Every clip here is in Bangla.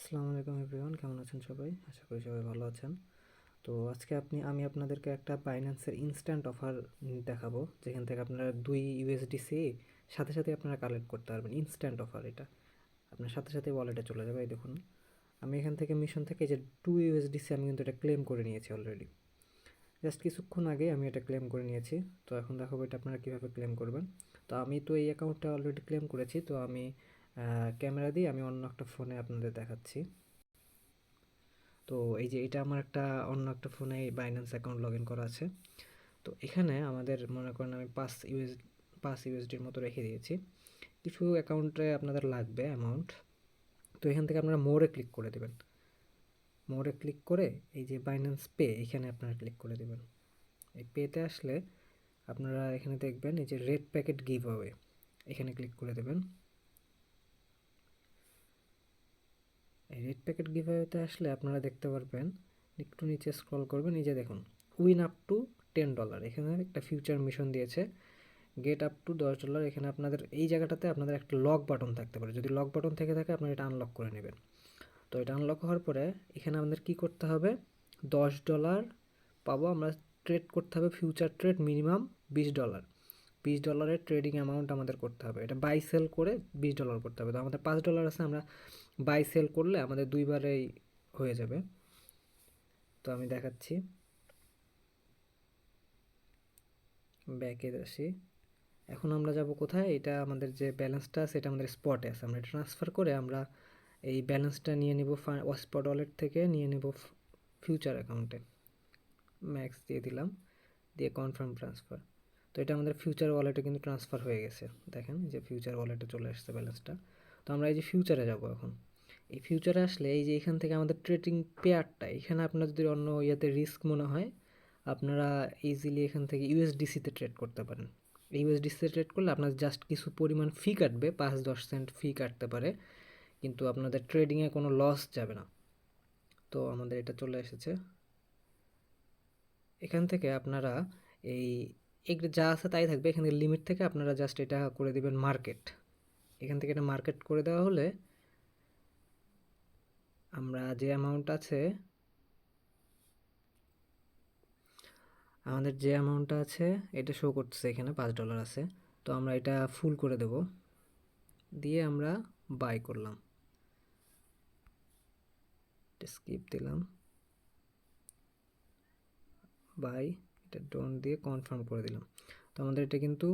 আসসালামু আলাইকুম এভরিওয়ান, কেমন আছেন সবাই? আশা করি সবাই ভালো আছেন। তো আজকে আমি আপনাদেরকে একটা বাইন্যান্সের ইনস্ট্যান্ট অফার দেখাবো, যেখান থেকে আপনারা 2 ইউএসডিসি সাথে সাথে আপনারা কালেক্ট করতে পারবেন। ইনস্ট্যান্ট অফার এটা আপনার সাথে সাথে ওয়ালেটে চলে যাবে। এই দেখুন, আমি এখান থেকে মিশন থেকে যে 2 ইউএসডিসি আমি কিন্তু এটা ক্লেম করে নিয়েছি অলরেডি। জাস্ট কিছুক্ষণ আগে আমি এটা ক্লেম করে নিয়েছি। তো এখন দেখাবো এটা আপনারা কীভাবে ক্লেম করবেন। তো আমি তো এই অ্যাকাউন্টটা অলরেডি ক্লেম করেছি, তো আমি ক্যামেরা দিয়ে আমি অন্য একটা ফোনে আপনাদের দেখাচ্ছি। তো এই যে এটা আমার একটা অন্য একটা ফোনে বাইন্যান্স অ্যাকাউন্ট লগ ইন করা আছে। তো এখানে আমাদের মনে করেন আমি 5 ইউএসডির মতো রেখে দিয়েছি। কিছু অ্যাকাউন্টে আপনাদের লাগবে অ্যামাউন্ট। তো এখান থেকে আপনারা মোরে ক্লিক করে দেবেন। মোরে ক্লিক করে এই যে বাইন্যান্স পে এখানে আপনারা ক্লিক করে দেবেন। এই পেতে আসলে আপনারা এখানে দেখবেন এই যে রেড প্যাকেট গিভ অ্যাওয়ে, এখানে ক্লিক করে দেবেন। এই রেড প্যাকেট গিভ অ্যাওয়েতে আসলে আপনারা দেখতে পারবেন, একটু নিচে স্ক্রল করবেন, এই যে দেখুন উইন আপ টু $10, এখানে একটা ফিউচার মিশন দিয়েছে গেট আপ টু $10। এখানে আপনাদের এই জায়গাটাতে আপনাদের একটা লক বাটন থাকতে পারে, যদি লক বাটন থেকে থাকে আপনারা এটা আনলক করে নেবেন। তো এটা আনলক হওয়ার পরে এখানে আমাদের কি করতে হবে, $10 পাবো আমরা। ট্রেড করতে হবে future trade minimum $20। $20 trading amount আমাদের করতে হবে। এটা বাই সেল করে $20 করতে হবে। তো আমাদের $5 আছে, আমরা বাই সেল করলে আমাদের দুইবারেই হয়ে যাবে। তো আমি দেখাচ্ছি, ব্যাকে আসি। এখন আমরা যাব কোথায়, এটা আমাদের যে ব্যালেন্সটা আছে এটা আমাদের স্পটে আছে, আমরা ট্রান্সফার করে আমরা এই ব্যালেন্সটা নিয়ে নেব স্পট ওয়ালেট থেকে, নিয়ে নেব ফিউচার অ্যাকাউন্টে। ম্যাক্স দিয়ে দিলাম, দিয়ে কনফার্ম ট্রান্সফার। তো এটা আমাদের ফিউচার ওয়ালেটে কিন্তু ট্রান্সফার হয়ে গেছে। দেখেন যে ফিউচার ওয়ালেটে চলে আসছে ব্যালেন্সটা। তো আমরা এই যে ফিউচারে যাব এখন। এই ফিউচারে আসলে এই যে এখান থেকে আমাদের ট্রেডিং পেয়ারটা, এখানে আপনার যদি অন্য ইয়াতে রিস্ক মনে হয় আপনারা ইজিলি এখান থেকে ইউএসডিসিতে ট্রেড করতে পারেন। ইউএসডিসিতে ট্রেড করলে আপনার জাস্ট কিছু পরিমাণ ফি কাটবে, 5-10 সেন্ট ফি কাটতে পারে, কিন্তু আপনাদের ট্রেডিংয়ে কোনো লস যাবে না। তো আমাদের এটা চলে এসেছে। এখান থেকে আপনারা এই যা আছে তাই থাকবে, এখান থেকে লিমিট থেকে আপনারা জাস্ট এটা করে দিবেন মার্কেট। এখান থেকে এটা মার্কেট করে দেওয়া হলে আমরা যে অ্যামাউন্ট আছে, আমাদের যে অ্যামাউন্টটা আছে এটা শো করতেছে এখানে $5 আছে। তো আমরা এটা ফুল করে দেব, দিয়ে আমরা বাই করলাম, স্কিপ দিলাম, বাই, এটা ডোন্ট দিয়ে কনফার্ম করে দিলাম। তো আমাদের এটা কিন্তু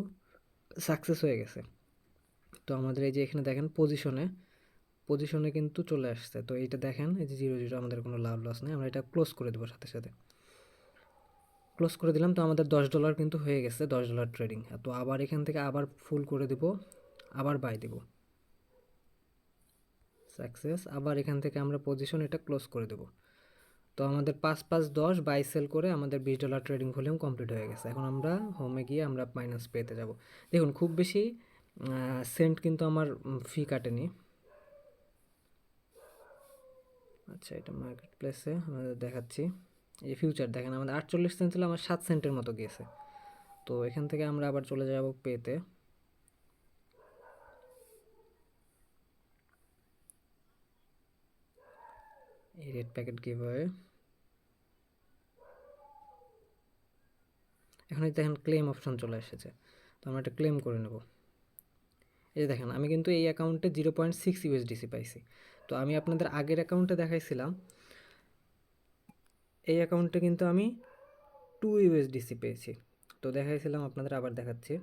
সাকসেস হয়ে গেছে। তো আমাদের এই যে এখানে দেখেন পজিশনে কিন্তু চলে আসছে। তো এইটা দেখেন এই যে 0 আমাদের কোনো লাভ লস নেই। আমরা এটা ক্লোজ করে দেবো সাথে সাথে, ক্লোজ করে দিলাম। তো আমাদের $10 কিন্তু হয়ে গেছে, $10 ট্রেডিং। তো আবার এখান থেকে আবার ফুল করে দেব, আবার বাই দেব, সাকসেস। আবার এখান থেকে আমরা পজিশন এটা ক্লোজ করে দেব। তো আমাদের 5-5-10 বাই সেল করে আমাদের $20 ট্রেডিং ভলিউম কমপ্লিট হয়ে গেছে। এখন আমরা হোমে গিয়ে আমরা মাইনাস পেতে যাব। দেখুন খুব বেশি সেন্ট কিন্তু আমার ফি কাটেনি। আচ্ছা, এটা মার্কেট প্লেসে আমাদের দেখাচ্ছি, এই ফিউচার দেখেন আমাদের 48 সেন্ট ছিল, আমার 7 সেন্টের মতো গিয়েছে। তো এখান থেকে আমরা আবার চলে যাব পেতে। এই রেড প্যাকেট গিভঅ্যাওয়ে, এখন এই দেখেন ক্লেম অপশন চলে এসেছে। তো আমরা এটা ক্লেম করে নেব। এই যে দেখেন আমি কিন্তু এই অ্যাকাউন্টে 0.6 ইউএসডিসি পাইছি। তো আমি আপনাদের আগের অ্যাকাউন্টে দেখাইছিলাম, এই অ্যাকাউন্টে কিন্তু আমি 2 ইউএসডিসি পেয়েছি। তো দেখাইছিলাম আপনাদের, আবার দেখাচ্ছি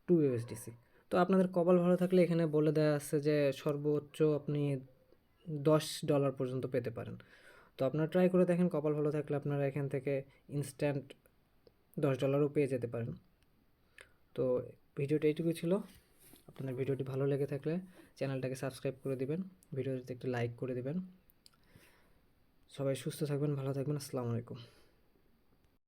2 ইউএসডিসি। তো আপনাদের কপাল ভালো থাকলে এখানে বলে দেওয়া আছে যে সর্বোচ্চ আপনি $10 পর্যন্ত পেতে পারেন। তো আপনারা ট্রাই করে দেখেন, কপাল ভালো থাকলে আপনারা এখান থেকে ইনস্ট্যান্ট $10ও পেয়ে যেতে পারেন। তো ভিডিওটা এইটুকুই ছিল। আপনাদের ভিডিওটি ভালো লেগে থাকলে চ্যানেলটাকে সাবস্ক্রাইব করে দিবেন, ভিডিওতে একটু লাইক করে দিবেন। সবাই সুস্থ থাকবেন, ভালো থাকবেন। আসসালামু আলাইকুম।